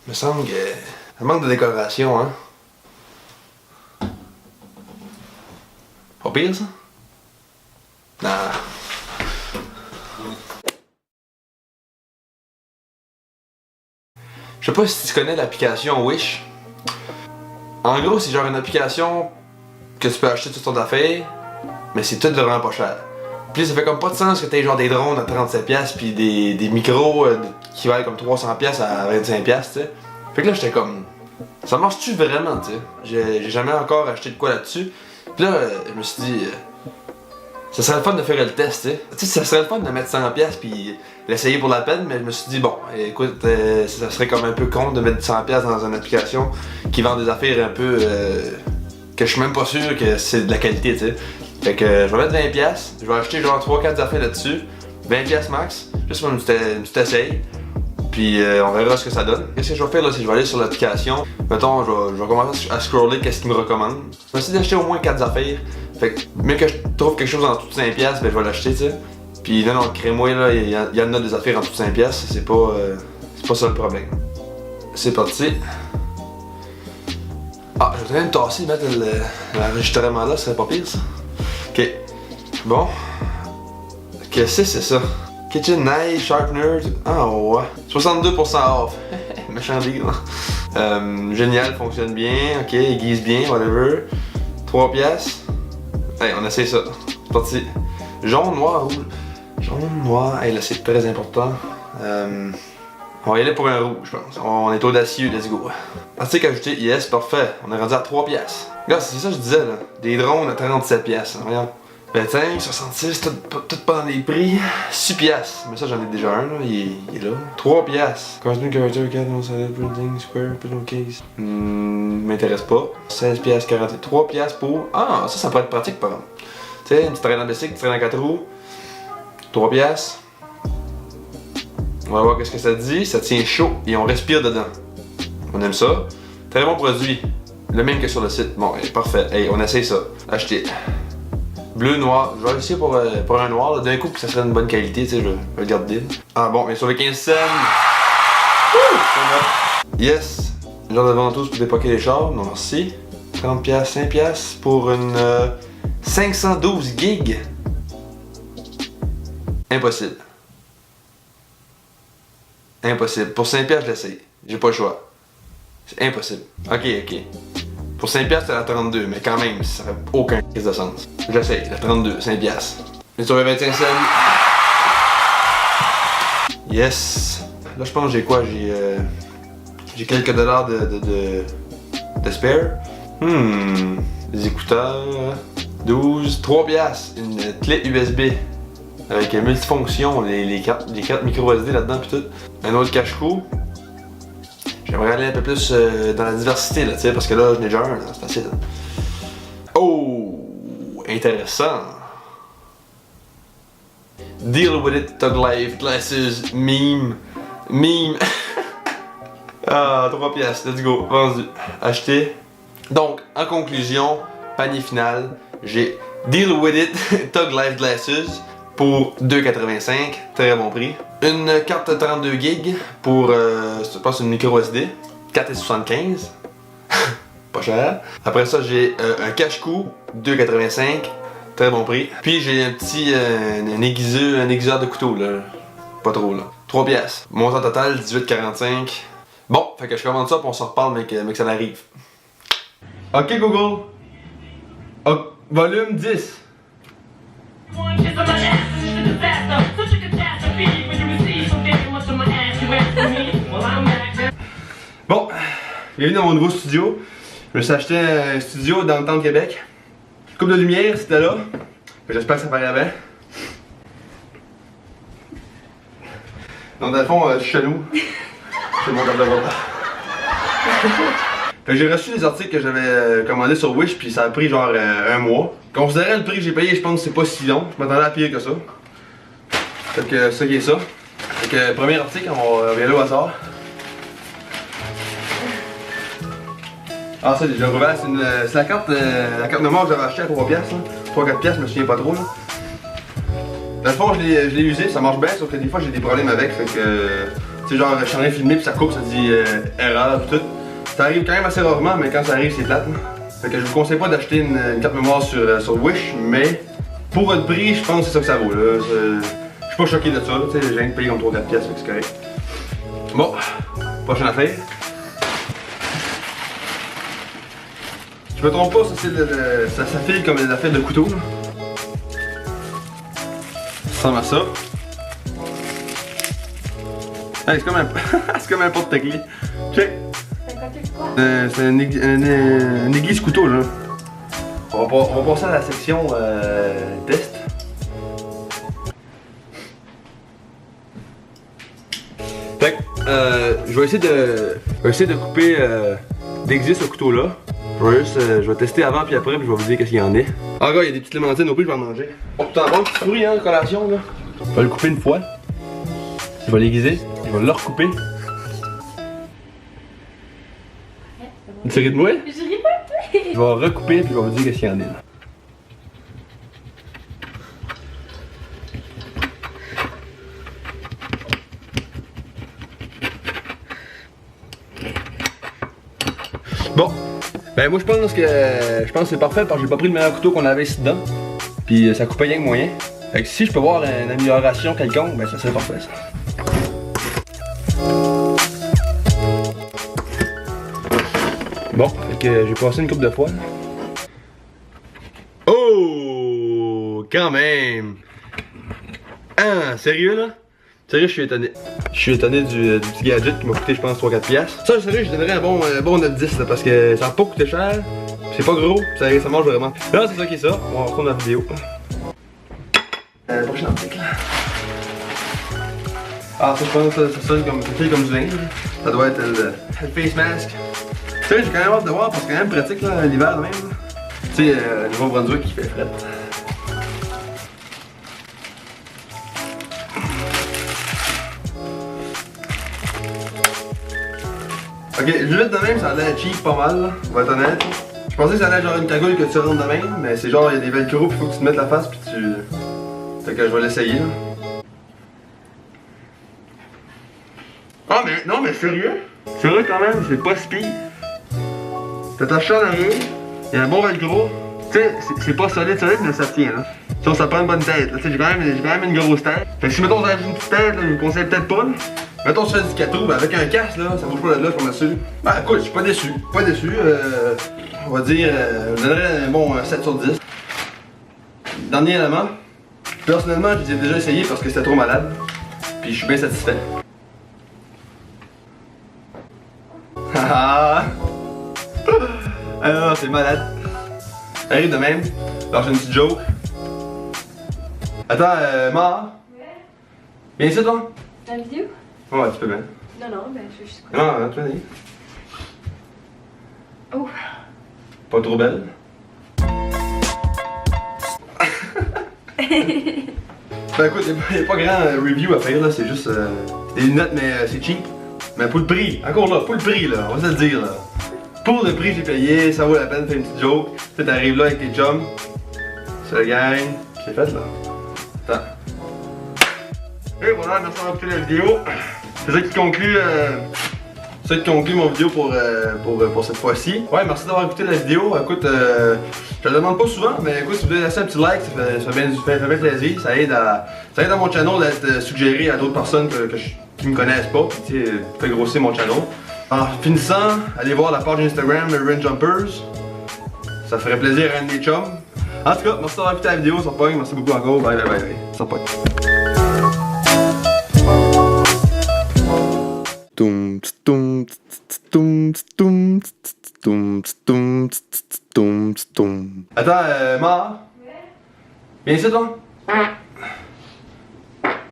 Me semble que ça manque de décoration, hein. Pas pire, ça? Non. Je sais pas si tu connais l'application Wish. En gros, c'est genre une application que tu peux acheter toutes sortes d'affaires, mais c'est tout vraiment pas cher. Puis ça fait comme pas de sens que t'aies genre des drones à 37$ puis des micros qui valent comme 300$ à 25$, tu sais. Fait que là j'étais comme, ça marche-tu vraiment, tu sais? J'ai jamais encore acheté de quoi là-dessus. Puis là, je me suis dit, ça serait le fun de faire le test, tu sais. Tu sais, ça serait le fun de mettre 100$ puis l'essayer pour la peine, mais je me suis dit, bon, écoute, ça serait comme un peu con de mettre 100$ dans une application qui vend des affaires un peu que je suis même pas sûr que c'est de la qualité, tu sais. Fait que je vais mettre 20$, je vais acheter genre 3-4 affaires là-dessus, 20$ max, juste pour une petite essai. Puis on verra ce que ça donne. Qu'est-ce que je vais faire là, c'est que je vais aller sur l'application. Mettons, je vais commencer à scroller qu'est-ce qu'il me recommande. Je vais essayer d'acheter au moins 4 affaires. Fait que, mais que je trouve quelque chose en dessous de 5$, ben je vais l'acheter, tu sais. Puis non, crée-moi là, il y en a des affaires en dessous de 5$, c'est pas ça le problème. C'est parti. Ah, je vais quand même tasser, mettre l'enregistrement là, ce serait pas pire ça. Ok. Bon. Qu'est-ce que c'est ça? Kitchen Knife, Sharpener. Ah ouais. 62% off. Méchant deal. Génial, fonctionne bien. Ok, aiguise bien, whatever. 3$. Hey, on essaie ça. C'est parti. Jaune, noir, rouge. Jaune, noir. Hey, là, c'est très important. On va y aller pour un rouge, je pense. On est audacieux, let's go. Article ajouté, yes, parfait. On est rendu à 3$. Regarde, c'est ça que je disais, là. Des drones à 37$. Regarde. 25, 66, tout pas dans les prix. 6$. Mais ça, j'en ai déjà un, là. Il est là. 3$. Costume character, 4, non solid, printing, square, printing case. M'intéresse pas. 16$, 40. 3$ pour. Ah, ça pourrait être pratique, par exemple. Tu sais, une petite traîne en bicycle, une traîne en 4 roues. 3$. On va voir qu'est-ce que ça dit. Ça tient chaud et on respire dedans. On aime ça. Très bon produit. Le même que sur le site. Bon, parfait. Hey, on essaye ça. Acheter. Bleu, noir. Je vais essayer pour un noir. D'un coup, que ça serait une bonne qualité. Tu sais, je vais le garder. Ah bon, mais sur les 15 cents. Yes. Genre de ventouse pour dépoquer les chars. Non, merci. 30$, 5$ pour une 512 gigs. Impossible. Impossible. Pour 5$, je l'essaye. J'ai pas le choix. C'est impossible. Ok. Pour 5$, c'est la 32, mais quand même, ça fait aucun crise de sens. J'essaye, la 32, 5$. Mais sur les 25 cents. Yes. Là, je pense que j'ai quoi? J'ai quelques dollars de spare. Des écouteurs. 12, 3$. Une clé USB. Avec multifonction, les cartes micro SD là-dedans pis tout. Un autre cache-cou. J'aimerais aller un peu plus dans la diversité là, tu sais, parce que là, j'en ai déjà un, c'est facile. Oh! Intéressant! Deal with it, Thug Life, glasses, meme. Ah, 3$, let's go, vendu. Acheté. Donc, en conclusion, panier final, j'ai Deal with it, Thug Life Glasses. Pour 2,85$, très bon prix. Une carte 32 GB pour, je pense, une micro SD, 4,75$. Pas cher. Après ça, j'ai un cache-cou, 2,85$, très bon prix. Puis j'ai un petit un aiguiseur de couteau, là. Pas trop, là. 3$. Montant total, 18,45$. Bon, fait que je commande ça, puis on s'en reparle, mais que ça arrive. Ok, Google. Oh, volume 10. Bon, bienvenue dans mon nouveau studio. Je me suis acheté un studio dans le temps de Québec. Coupe de lumière, c'était là. J'espère que ça paraît bien. Donc dans le fond, je suis chez nous. C'est mon garde-robe. J'ai reçu des articles que j'avais commandés sur Wish, puis ça a pris genre un mois. Considérant le prix que j'ai payé, je pense que c'est pas si long. Je m'attendais à pire que ça. Fait que ça qui est ça. Fait que premier article, on va y aller au hasard. Ah ça, j'ai ouvert, c'est la carte mémoire que j'avais achetée à 3$, là. 3-4$, je me souviens pas trop là. Dans le fond, je l'ai usé, ça marche bien, sauf que des fois j'ai des problèmes avec, fait que C'est genre, je suis en train de filmer, puis ça coupe, ça dit erreur, pis tout. Ça arrive quand même assez rarement, mais quand ça arrive, c'est plate. Fait que je vous conseille pas d'acheter une carte mémoire sur Wish, mais pour votre prix, je pense que c'est ça que ça vaut. Là. Je suis pas choqué de ça, tu sais, j'ai rien de payé comme 3-4 pièces, fait que c'est correct. Bon, prochaine affaire. Je me trompe pas, ça file comme une affaire de couteau. Là. Ça ressemble à ça. Hey, c'est comme un porte-clés. Check. C'est un aiguise couteau là. On va passer à la section test. Fait que je vais essayer de couper d'aiguiser ce couteau là. Je vais tester avant puis après puis je vais vous dire qu'est-ce qu'il y en a. Ah gars, il y a des petites clémentines au prix, je vais en manger. Bon, tout en bon, petit fruit hein, collation là. Je vais le couper une fois. Je vais l'aiguiser, je vais le recouper. Tu ris de moi? Je ris pas. Je vais recouper puis je vais vous dire qu'est-ce qu'il y en a là. Bon, ben moi je pense que c'est parfait parce que j'ai pas pris le meilleur couteau qu'on avait ici dedans. Puis ça coupait rien que moyen. Fait que si je peux voir une amélioration quelconque, ben ça serait parfait ça. Bon, fait que j'ai passé une couple de fois. Oh! Quand même! Ah, sérieux là? Sérieux, je suis étonné. Je suis étonné du petit gadget qui m'a coûté, je pense, 3-4 piastres. Ça, sérieux, je donnerais un bon 9-10 là, parce que ça a pas coûté cher. C'est pas gros, ça mange vraiment. Là, c'est ça qui est ça. On va retourner la vidéo. Prochain article. Ah, ça, je pense que ça sonne comme du vin. Ça doit être le face mask. Tu sais, j'ai quand même hâte de voir parce que c'est quand même pratique là, l'hiver même. Tu sais, Nouveau-Brunswick qui fait fret. Ok, juste de même, ça a l'air cheap pas mal, là, on va être honnête. Je pensais que ça allait être genre une cagoule que tu rentres de même, mais c'est genre, il y a des velcro pis faut que tu te mettes la face pis tu... Fait que je vais l'essayer là. Ah mais, non mais sérieux? Sérieux quand même, c'est pas si pire. T'attaches ça dans la rue, il y a un bon velcro. Tu sais, c'est pas solide, mais ça tient là. Ça prend une bonne tête, là. Tu sais, j'ai quand même une grosse tête. Fait que si mettons, t'as une petite tête, là, je vous conseille peut-être pas là. Mettons, tu fais du 4 ben avec un casque là, ça bouge pas de là, je m'assure. Ben écoute, je suis pas déçu. Pas déçu, on va dire, je donnerais un bon 7 sur 10. Dernier élément. Personnellement, je les ai déjà essayé parce que c'était trop malade. Puis je suis bien satisfait. Ah non, c'est malade. Ça arrive de même. Alors j'ai une petite joke. Attends, Mar. Ouais. Viens ici toi? La vidéo? Ouais, tu peux bien. Non, ben je veux juste... Non, tu vas aller. Oh. Pas trop belle. Ben écoute, y'a pas grand review à faire là, c'est juste des lunettes mais c'est cheap. Mais pour le prix, encore là, pour le prix là, on va se le dire là. Pour le prix que j'ai payé, ça vaut la peine de faire une petite joke. Tu t'arrives là avec tes chums, ça gagne, c'est fait là. Attends. Et voilà, merci d'avoir écouté la vidéo. C'est ça qui conclut mon vidéo pour cette fois-ci. Ouais, merci d'avoir écouté la vidéo. Écoute, je le demande pas souvent, mais écoute, si vous voulez laisser un petit like, ça fait bien plaisir. Ça aide à mon channel d'être suggéré à d'autres personnes qui me connaissent pas. Puis tu sais, fait grossir mon channel. En finissant, allez voir la page Instagram Rain Jumpers. Ça ferait plaisir à un de mes chums. En tout cas, merci d'avoir écouté la vidéo, ça pogne. Merci beaucoup encore. Bye bye bye bye. Ça pogne. Attends, Mar. Ouais. Viens ici toi?